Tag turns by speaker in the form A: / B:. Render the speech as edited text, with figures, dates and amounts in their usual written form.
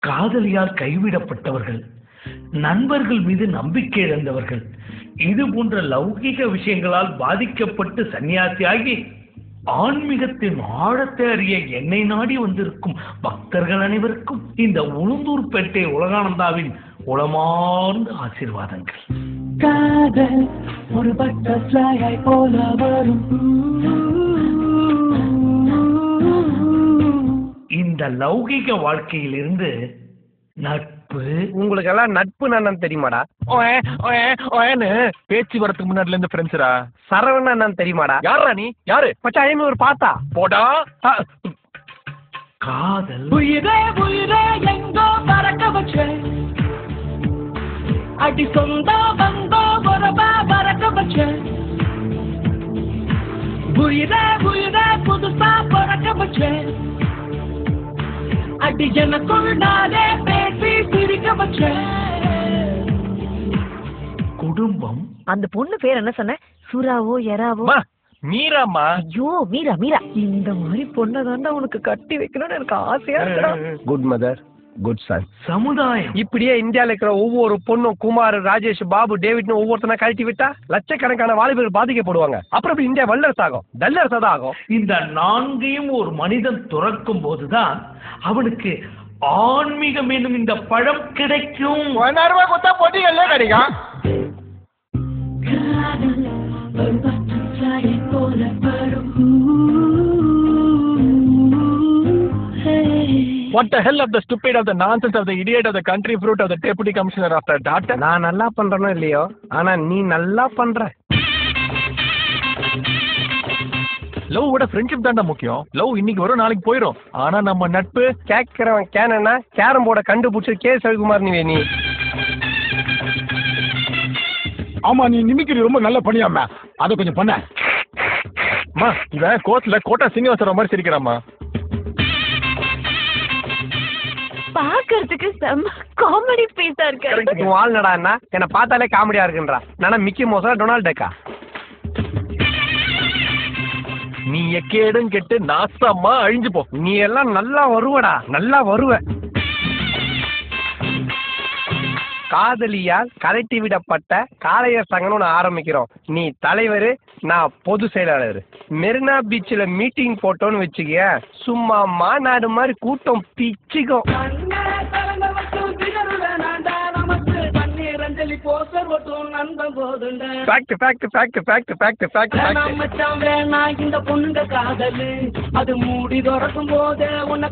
A: காதலியால் கைவிடப்பட்டவர்கள், நண்பர்கள் மீது நம்பிக்கை இழந்தவர்கள், இது போன்ற லௌகிக விஷயங்களால் பாதிக்கப்பட்டு சன்னியாசியாகி ஆன்மீகத்தின் ஆழத்தை அறிய என்னை நாடி வந்திருக்கும் பக்தர்கள் அனைவருக்கும் இந்த உளுந்தூர்பேட்டை உலகானந்தாவின் உளமார்ந்த ஆசீர்வாதங்கள்.
B: காதல் ஒரு பட்டர்ஃப்ளையை போல வரும்.
A: இந்த லௌகிக வாழ்க்கையில் இருந்து நட்பு.
C: உங்களுக்கு எல்லாம் நட்பு நான் தெரியுமாடா?
D: பேச்சு வரதுக்கு முன்னாடில இருந்து ஃப்ரெண்ட்ஸ்ரா.
C: சரவண நான் தெரியுமாடா?
D: யாரா நீ? யாரு?
C: மச்சான் ஒரு பார்த்தா
D: போடா.
A: காதல்
B: உயிரே உயிரே எங்கோ பறக்க வச்சே, அடி சொந்தா வந்தோ வரபா பறக்க வச்சே, உயிரே உயிரே புதுசா பறக்க வச்சே, அடி எனக்குள் நானே பேசி சிரிக்க வச்சே.
A: குடும்பம்.
E: அந்த பொண்ணு பேர் என்ன சொன்ன? சுறாவோ எறாவோ?
D: மீராமா.
E: ஐயோ மீரா மீரா. இந்த மாதிரி பொண்ணை தாண்டா உனக்கு கட்டி வைக்கணும்னு எனக்கு ஆசையா இருக்கா.
C: Good mother good son.
A: சமுதாயம்.
C: இப்படியே இந்தியாவில் இருக்கிற ஒவ்வொரு பொண்ணும் குமார், ராஜேஷ், பாபு, டேவிட்னு ஒவ்வொருத்தனா கழட்டி விட்டா லட்சக்கணக்கான வாலிபர்கள் பாதிக்கப்படுவாங்க. அப்புறம் இந்தியா வல்லரசு ஆகும், டல்லரசு தான் ஆகும்.
A: இந்த நான்கையும் ஒரு மனிதன் துறக்கும் போதுதான் அவனுக்கு ஆன்மீகம் என்னும் இந்த பழம் கிடைக்கும்.
C: கொத்தா பொட்டிகள்ல கிடைக்கும்.
D: What the hell of the stupid of the nonsense of the idiot of the country fruit of the deputy commissioner of the daughter?
C: நான் நல்லா பண்றேனோ இல்லையோ, ஆனா நீ நல்லா பண்ற.
D: லவ் விட ஃப்ரெண்ட்ஷிப் தான்டா முக்கியம். லவ் இன்னைக்கு வரும் நாளைக்கு போயிடும். ஆனா நம்ம நட்பு.
C: கேட்கிறவன் கேனா கேரம் போர்டை கண்டுபிடிச்சு கே ரவிக்குமார் நீ.
F: ஆமா, நீ நிமிக்கிற ரொம்ப நல்ல பண்ணியாமா, அதை கொஞ்சம் பண்ண.
D: இவன் கோர்ட்ல கோட்டா சீனிவாசன் மாதிரி சிரிக்கிறாமா.
E: பாக்குறதுக்கு செம்ம காமெடி பீஸா இருக்கு.
C: வாழ்நடா என்ன பார்த்தாலே காமெடியா இருக்குன்றா. நானா மிக்கி மோசா டொனால்ட் டக்கா?
D: நீ எக்கேடும் கெட்டு நாசமா அழிஞ்சு போ.
C: நீ எல்லாம் நல்லா வருவடா, நல்லா வருவ. காதலியால் கலட்டி விடப்பட்ட காளையர் சங்கம்னு ஒன்று ஆரம்பிக்கிறோம். நீ தலைவர், நான் பொது செயலாளர். மெரினா பீச்சில் மீட்டிங் போட்டோன்னு வச்சுக்க, சும்மா மாநாடு மாதிரி கூட்டம் பிச்சுக்கும்.
B: இந்த பொண்ணுங்க காதல் அது மூடி திறக்கும் போது உன்னை